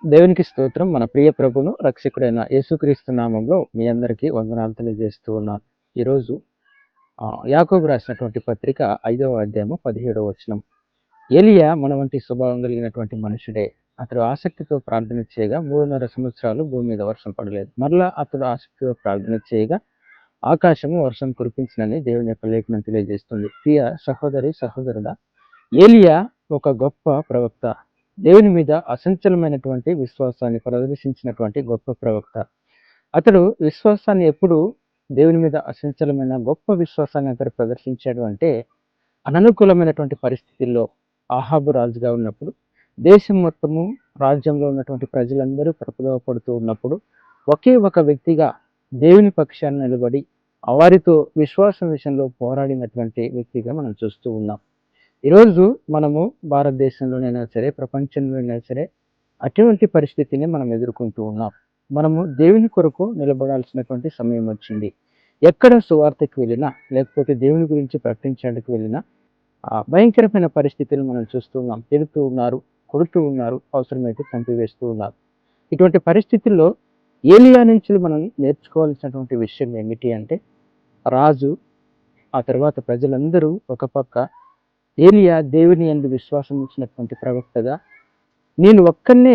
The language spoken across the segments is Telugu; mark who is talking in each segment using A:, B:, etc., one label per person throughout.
A: దేవునికి స్తోత్రం. మన ప్రియ ప్రభును రక్షకుడైన యేసుక్రీస్తు నామంలో మీ అందరికీ వందనాలు తెలియజేస్తూ ఉన్నాను. ఈరోజు యాకోబు రాసినటువంటి పత్రిక 5వ అధ్యాయము 17వ వచనం. ఏలియా మన వంటి స్వభావం కలిగినటువంటి మనుషుడే. అతడు ఆసక్తితో ప్రార్థన చేయగా 3.5 సంవత్సరాలు భూమి మీద వర్షం పడలేదు. మరలా అతడు ఆసక్తితో ప్రార్థన చేయగా ఆకాశము వర్షం కురిపించినని దేవుని యొక్క లేఖనం తెలియజేస్తుంది. ప్రియ సహోదరి సహోదరుడా, ఏలియా ఒక గొప్ప ప్రవక్త. దేవుని మీద అసంచలమైనటువంటి విశ్వాసాన్ని ప్రదర్శించినటువంటి గొప్ప ప్రవక్త. అతడు విశ్వాసాన్ని ఎప్పుడు దేవుని మీద అసంచలమైన గొప్ప విశ్వాసాన్ని అతడు ప్రదర్శించాడు అంటే, అననుకూలమైనటువంటి పరిస్థితుల్లో ఆహాబు రాజుగా ఉన్నప్పుడు, దేశం మొత్తము రాజ్యంలో ఉన్నటువంటి ప్రజలందరూ ప్రపదపడుతూ ఉన్నప్పుడు, ఒకే ఒక వ్యక్తిగా దేవుని పక్షాన్ని నిలబడి వారితో విశ్వాసం విషయంలో పోరాడినటువంటి వ్యక్తిగా మనం చూస్తూ ఉన్నాం. ఈరోజు మనము భారతదేశంలోనైనా సరే, ప్రపంచంలోనైనా సరే అటువంటి పరిస్థితిని మనం ఎదుర్కొంటూ ఉన్నాం. మనము దేవుని కొరకు నిలబడాల్సినటువంటి సమయం వచ్చింది. ఎక్కడ సువార్తకు వెళ్ళినా, లేకపోతే దేవుని గురించి ప్రకటించడానికి వెళ్ళినా భయంకరమైన పరిస్థితులు మనం చూస్తూ ఉన్నాం. తిడుతూ ఉన్నారు, కొడుతూ ఉన్నారు, అవసరమైతే చంపివేస్తూ ఉన్నారు. ఇటువంటి పరిస్థితుల్లో ఏలియా నుంచి మనం నేర్చుకోవాల్సినటువంటి విషయం ఏమిటి అంటే, రాజు ఆ తర్వాత ప్రజలందరూ ఒక పక్క ఏలియా దేవుని యందు విశ్వాసం ఇచ్చినటువంటి ప్రవక్తగా, నేను ఒక్కనే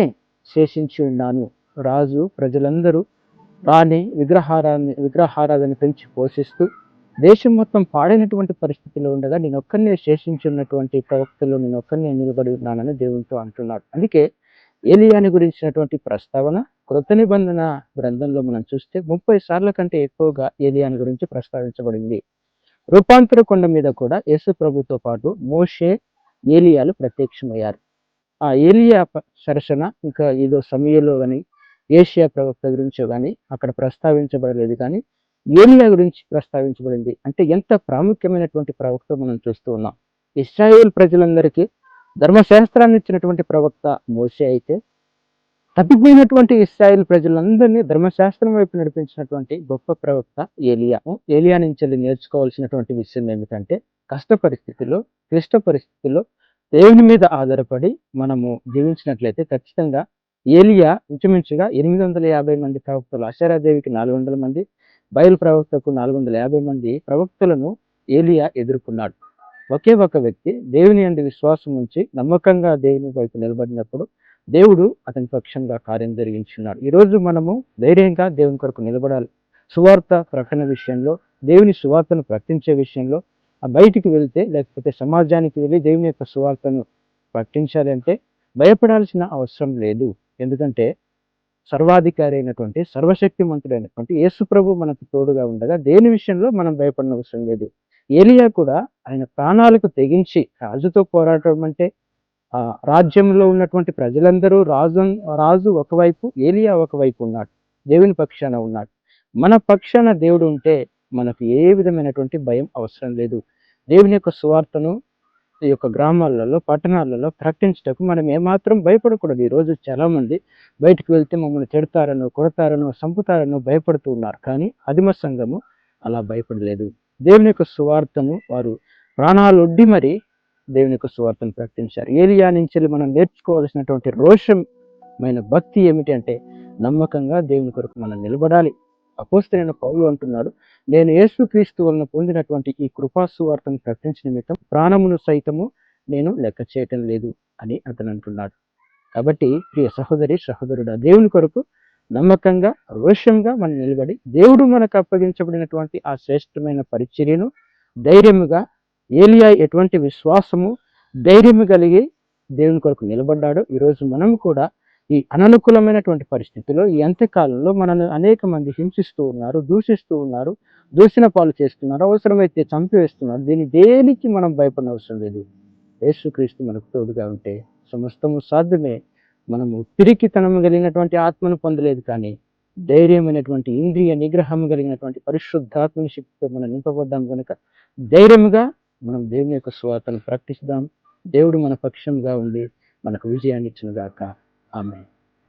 A: శేషించి ఉన్నాను, రాజు ప్రజలందరూ రాని విగ్రహారాధన పెంచి పోషిస్తూ దేశం మొత్తం పాడైనటువంటి పరిస్థితిలో ఉండగా నేను ఒక్కనే శేషించి ఉన్నటువంటి ప్రవక్తలో నేను ఒక్కనే నిలబడి ఉన్నానని దేవునితో అంటున్నాడు. అందుకే ఏలియాని గురించినటువంటి ప్రస్తావన కృత నిబంధన గ్రంథంలో మనం చూస్తే 30 సార్ల కంటే ఎక్కువగా ఏలియాని గురించి ప్రస్తావించబడింది. రూపాంతర కొండ మీద కూడా యేసు ప్రభుతో పాటు మోషే, ఏలియాలు ప్రత్యక్షమయ్యారు. ఆ ఏలియా సరసన ఇంకా ఏదో సమయంలో కానీ ఏషియా ప్రవక్త గురించి కానీ అక్కడ ప్రస్తావించబడలేదు, కానీ ఏలియా గురించి ప్రస్తావించబడింది. అంటే ఎంత ప్రాముఖ్యమైనటువంటి ప్రవక్త మనం చూస్తూ ఉన్నాం. ఇశ్రాయేల్ ప్రజలందరికీ ధర్మశాస్త్రాన్ని ఇచ్చినటువంటి ప్రవక్త మోషే అయితే, తప్పిపోయినటువంటి ఇశ్రాయేల్ ప్రజలందరినీ ధర్మశాస్త్రం వైపు నడిపించినటువంటి గొప్ప ప్రవక్త ఏలియా. ఏలియా నుంచి నేర్చుకోవాల్సినటువంటి విషయం ఏమిటంటే, కష్ట పరిస్థితుల్లో, క్లిష్ట పరిస్థితుల్లో దేవుని మీద ఆధారపడి మనము జీవించినట్లయితే ఖచ్చితంగా ఏలియా ఇంచుమించుగా 850 మంది ప్రవక్తలు, అషరాదేవికి 400 మంది, బయలు ప్రవక్తకు 450 మంది ప్రవక్తలను ఏలియా ఎదుర్కొన్నాడు. ఒకే ఒక వ్యక్తి దేవుని యందు విశ్వాసం ఉంచి నమ్మకంగా దేవుని వైపు నిలబడినప్పుడు దేవుడు అతని పక్షంగా కార్యం జరిగించున్నాడు. ఈరోజు మనము ధైర్యంగా దేవుని కొరకు నిలబడాలి. సువార్త ప్రకటన విషయంలో, దేవుని సువార్తను ప్రకటించే విషయంలో బయటికి వెళ్తే, లేకపోతే సమాజానికి వెళ్ళి దేవుని యొక్క సువార్తను ప్రకటించాలి అంటే భయపడాల్సిన అవసరం లేదు. ఎందుకంటే సర్వాధికారి అయినటువంటి, సర్వశక్తిమంతుడైనటువంటి యేసు ప్రభు మనకు తోడుగా ఉండగా దేని విషయంలో మనం భయపడిన అవసరం లేదు. ఏలియా కూడా ఆయన ప్రాణాలకు తెగించి రాజుతో పోరాటం అంటే, రాజ్యంలో ఉన్నటువంటి ప్రజలందరూ రాజు ఒకవైపు, ఏలియా ఒకవైపు ఉన్నాడు, దేవుని పక్షాన ఉన్నాడు. మన పక్షాన దేవుడు ఉంటే మనకు ఏ విధమైనటువంటి భయం అవసరం లేదు. దేవుని యొక్క సువార్తను ఈ యొక్క గ్రామాలలో, పట్టణాలలో ప్రకటించటకు మనం ఏమాత్రం భయపడకూడదు. ఈరోజు చాలా మంది బయటకు వెళ్తే మమ్మల్ని తిడతారనో, కొడతారనో, చంపుతారనో భయపడుతూ ఉన్నారు. కానీ ఆదిమ సంఘము అలా భయపడలేదు. దేవుని యొక్క సువార్తను వారు ప్రాణాలొడ్డి మరి దేవుని యొక్క సువార్తను ప్రకటించారు. ఏలియా నుంచి మనం నేర్చుకోవాల్సినటువంటి రోషమైన భక్తి ఏమిటి అంటే, నమ్మకంగా దేవుని కొరకు మనం నిలబడాలి. అపోస్తలుడైన పౌలు అంటున్నాడు, నేను యేసుక్రీస్తు వలన పొందినటువంటి ఈ కృపా సువార్తను ప్రకటించిన నిమిత్తం ప్రాణమును సైతము నేను లెక్క చేయటం లేదు అని అతను అంటున్నాడు. కాబట్టి ప్రియ సహోదరి సహోదరుడా, దేవుని కొరకు నమ్మకంగా, రోషంగా మనం నిలబడి దేవుడు మనకు అప్పగించబడినటువంటి ఆ శ్రేష్టమైన పరిచర్యను ధైర్యముగా, ఏలియా ఎటువంటి విశ్వాసము, ధైర్యము కలిగి దేవుని కొరకు నిలబడ్డాడు. ఈరోజు మనం కూడా ఈ అననుకూలమైనటువంటి పరిస్థితుల్లో, ఈ అంత్యకాలంలో మనల్ని అనేక మంది హింసిస్తూ ఉన్నారు, దూషిస్తూ ఉన్నారు, దూషణ పాలు చేస్తున్నారు, అవసరమైతే చంపివేస్తున్నారు. దేనికి మనం భయపడిన అవసరం లేదు. యేసుక్రీస్తు మనకు తోడుగా ఉంటే సమస్తము సాధ్యమే. మనము పిరికితనము కలిగినటువంటి ఆత్మను పొందలేదు, కానీ ధైర్యమైనటువంటి ఇంద్రియ నిగ్రహం కలిగినటువంటి పరిశుద్ధాత్మని శక్తితో మనం నింపబడ్డాం కనుక ధైర్యముగా మనం దేవుని యొక్క సువార్తను ప్రకటిస్తాం. దేవుడు మన పక్షంగా ఉండి మనకు విజయాన్ని ఇచ్చును గాక. ఆమేన్.